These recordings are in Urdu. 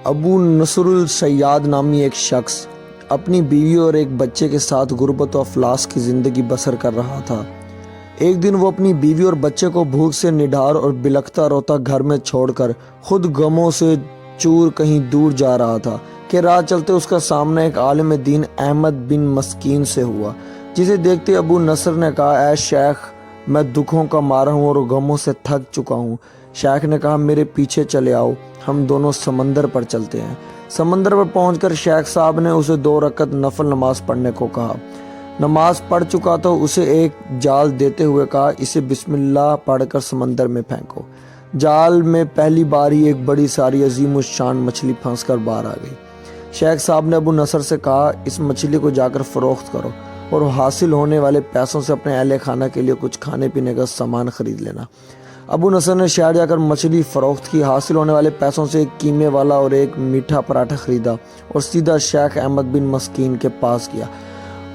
ابو نصر السیاد نامی ایک شخص اپنی بیوی اور ایک بچے کے ساتھ غربت و افلاس کی زندگی بسر کر رہا تھا۔ ایک دن وہ اپنی بیوی اور بچے کو بھوک سے نڈھار اور بلکتا روتا گھر میں چھوڑ کر خود غموں سے چور کہیں دور جا رہا تھا کہ راہ چلتے اس کا سامنا ایک عالم دین احمد بن مسکین سے ہوا، جسے دیکھتے ابو نصر نے کہا، اے شیخ، میں دکھوں کا مارا ہوں اور غموں سے تھک چکا ہوں۔ شیخ نے کہا، میرے پیچھے چلے آؤ، ہم دونوں سمندر پر چلتے ہیں۔ سمندر پر پہنچ کر شیخ صاحب نے اسے 2 رکعت نفل نماز پڑھنے کو کہا۔ نماز پڑھ چکا تو اسے ایک جال دیتے ہوئے کہا، اسے بسم اللہ پڑھ کر سمندر میں پھینکو۔ جال میں پہلی بار ہی ایک بڑی ساری عظیم الشان مچھلی پھنس کر باہر آ گئی۔ شیخ صاحب نے ابو نصر سے کہا، اس مچھلی کو جا کر فروخت کرو اور حاصل ہونے والے پیسوں سے اپنے اہل خانہ کے لیے کچھ کھانے پینے کا سامان خرید لینا۔ ابو نصر نے شہر جا کر مچھلی فروخت کی، حاصل ہونے والے پیسوں سے ایک قیمے والا اور ایک میٹھا پراٹھا خریدا اور سیدھا شیخ احمد بن مسکین کے پاس گیا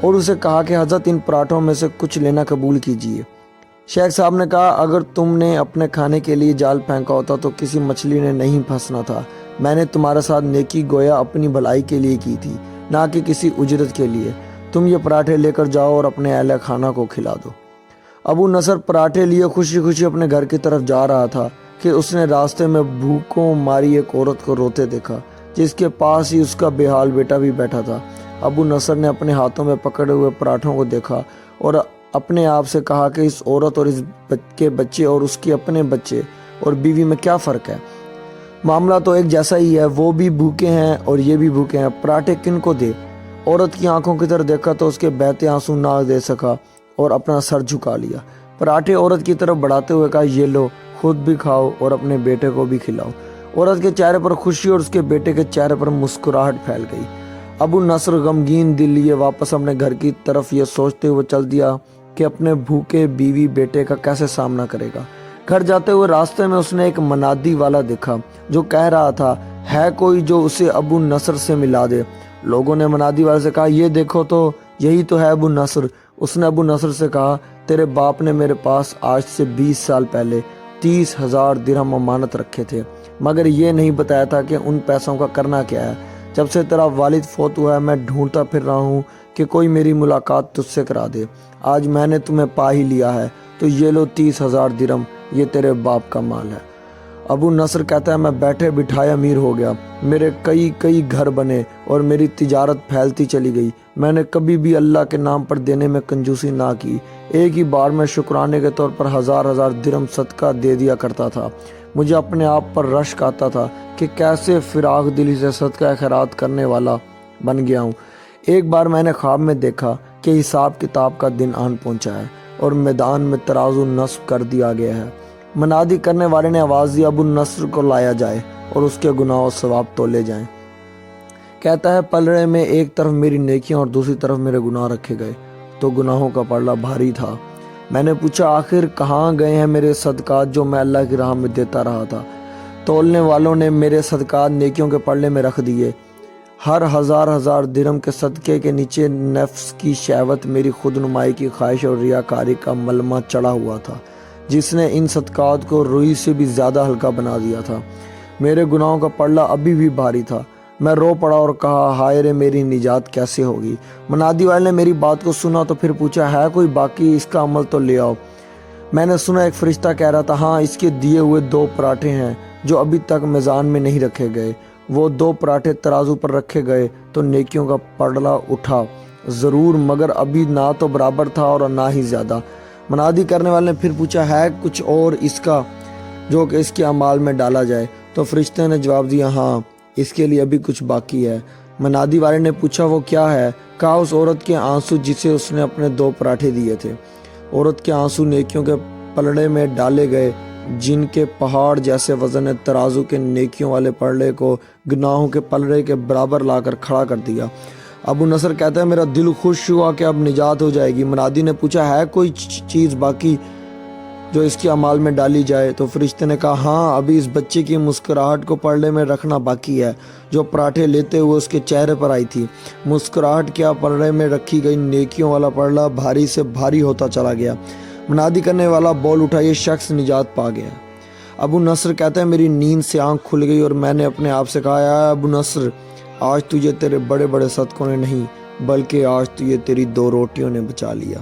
اور اسے کہا کہ حضرت، ان پراٹھوں میں سے کچھ لینا قبول کیجیے۔ شیخ صاحب نے کہا، اگر تم نے اپنے کھانے کے لیے جال پھینکا ہوتا تو کسی مچھلی نے نہیں پھنسنا تھا۔ میں نے تمہارے ساتھ نیکی گویا اپنی بھلائی کے لیے کی تھی، نہ کہ کسی اجرت کے لیے۔ تم یہ پراٹھے لے کر جاؤ اور اپنے اہل خانہ کو کھلا دو۔ ابو نصر پراٹھے لیے خوشی خوشی اپنے گھر کی طرف جا رہا تھا کہ اس نے راستے میں بھوکوں ماری ایک عورت کو روتے دیکھا، جس کے پاس ہی اس کا بے حال بیٹا بھی بیٹھا تھا۔ ابو نصر نے اپنے ہاتھوں میں پکڑے ہوئے پراٹھوں کو دیکھا اور اپنے آپ سے کہا کہ اس عورت اور اس کے بچے اور اس کے اپنے بچے اور بیوی میں کیا فرق ہے؟ معاملہ تو ایک جیسا ہی ہے، وہ بھی بھوکے ہیں اور یہ بھی بھوکے ہیں، پراٹھے کن کو دے؟ عورت کی آنکھوں کی طرف دیکھا تو اس کے بہتے آنسو نہ دے سکا اور اپنا سر جھکا لیا۔ پراٹھے عورت کی طرف بڑھاتے ہوئے کہا، یہ لو، خود بھی کھاؤ اور اپنے بیٹے کو بھی کھلاؤ۔ عورت کے چہرے پر خوشی اور اس کے بیٹے کے چہرے پر مسکراہٹ پھیل گئی۔ ابو نصر غمگین دل لیے واپس اپنے گھر کی طرف یہ سوچتے ہوئے چل دیا کہ اپنے بھوکے بیوی بیٹے کا کیسے سامنا کرے گا۔ گھر جاتے ہوئے راستے میں اس نے ایک منادی والا دیکھا جو کہہ رہا تھا، ہے کوئی جو اسے ابو نصر سے ملا دے؟ لوگوں نے منادی والے سے کہا، یہ دیکھو تو، یہی تو ہے ابو نصر۔ اس نے ابو نصر سے کہا، تیرے باپ نے میرے پاس آج سے 20 سال پہلے 30,000 درہم امانت رکھے تھے، مگر یہ نہیں بتایا تھا کہ ان پیسوں کا کرنا کیا ہے۔ جب سے تیرا والد فوت ہوا ہے میں ڈھونڈتا پھر رہا ہوں کہ کوئی میری ملاقات تجھ سے کرا دے۔ آج میں نے تمہیں پا ہی لیا ہے، تو یہ لو 30,000 درہم، یہ تیرے باپ کا مال ہے۔ ابو نصر کہتا ہے، میں بیٹھے بٹھائے امیر ہو گیا، میرے کئی گھر بنے اور میری تجارت پھیلتی چلی گئی۔ میں نے کبھی بھی اللہ کے نام پر دینے میں کنجوسی نہ کی، ایک ہی بار میں شکرانے کے طور پر 1000 درہم صدقہ دے دیا کرتا تھا۔ مجھے اپنے آپ پر رشک آتا تھا کہ کیسے فراغ دلی سے صدقہ خیرات کرنے والا بن گیا ہوں۔ ایک بار میں نے خواب میں دیکھا کہ حساب کتاب کا دن آن پہنچا ہے اور میدان میں ترازو نصب کر دیا گیا ہے۔ منادی کرنے والے نے آواز دی، ابو نصر کو لایا جائے اور اس کے گناہ و ثواب تولے جائیں۔ کہتا ہے، پلڑے میں ایک طرف میری نیکیاں اور دوسری طرف میرے گناہ رکھے گئے تو گناہوں کا پلڑا بھاری تھا۔ میں نے پوچھا، آخر کہاں گئے ہیں میرے صدقات جو میں اللہ کی راہ میں دیتا رہا تھا؟ تولنے والوں نے میرے صدقات نیکیوں کے پلڑے میں رکھ دیے۔ ہر 1000 درہم کے صدقے کے نیچے نفس کی شہوت، میری خود نمائی کی خواہش اور ریاکاری کا ملمہ چڑھا ہوا تھا، جس نے ان صدقات کو روئی سے بھی زیادہ ہلکا بنا دیا تھا۔ میرے گناہوں کا پلڑا ابھی بھی بھاری تھا۔ میں رو پڑا اور کہا، ہائے رے، میری نجات کیسے ہوگی؟ منادی والے نے میری بات کو سنا تو پھر پوچھا، ہے کوئی باقی؟ اس کا عمل تو لے آؤ۔ میں نے سنا ایک فرشتہ کہہ رہا تھا، ہاں، اس کے دیے ہوئے 2 پراٹھے ہیں جو ابھی تک میزان میں نہیں رکھے گئے۔ وہ 2 پراٹھے ترازو پر رکھے گئے تو نیکیوں کا پلڑا اٹھا ضرور، مگر ابھی نہ تو برابر تھا اور نہ ہی زیادہ۔ منادی کرنے والے نے پھر پوچھا، ہے کچھ اور اس کا جو کہ اس کے اعمال میں ڈالا جائے؟ تو فرشتے نے جواب دیا، ہاں، اس کے لیے ابھی کچھ باقی ہے۔ منادی والے نے پوچھا، وہ کیا ہے؟ کہا، اس عورت کے آنسو جسے اس نے اپنے 2 پراٹھے دیے تھے۔ عورت کے آنسو نیکیوں کے پلڑے میں ڈالے گئے، جن کے پہاڑ جیسے وزن نے ترازو کے نیکیوں والے پلڑے کو گناہوں کے پلڑے کے برابر لا کر کھڑا کر دیا۔ ابو نصر کہتا ہے، میرا دل خوش ہوا کہ اب نجات ہو جائے گی۔ منادی نے پوچھا، ہے کوئی چیز باقی جو اس کے اعمال میں ڈالی جائے؟ تو فرشتے نے کہا، ہاں، ابھی اس بچے کی مسکراہٹ کو پلڑے میں رکھنا باقی ہے جو پراٹھے لیتے ہوئے اس کے چہرے پر آئی تھی۔ مسکراہٹ کیا، پلڑے میں رکھی گئی نیکیوں والا پلڑا بھاری سے بھاری ہوتا چلا گیا۔ منادی کرنے والا بول اٹھا، یہ شخص نجات پا گیا۔ ابو نصر کہتا ہے میری نیند سے آنکھ کھل گئی اور میں نے اپنے آپ سے کہا اے ابو نصر، آج تجھے تیرے بڑے بڑے صدقوں نے نہیں بلکہ آج تجھے تیری 2 روٹیوں نے بچا لیا۔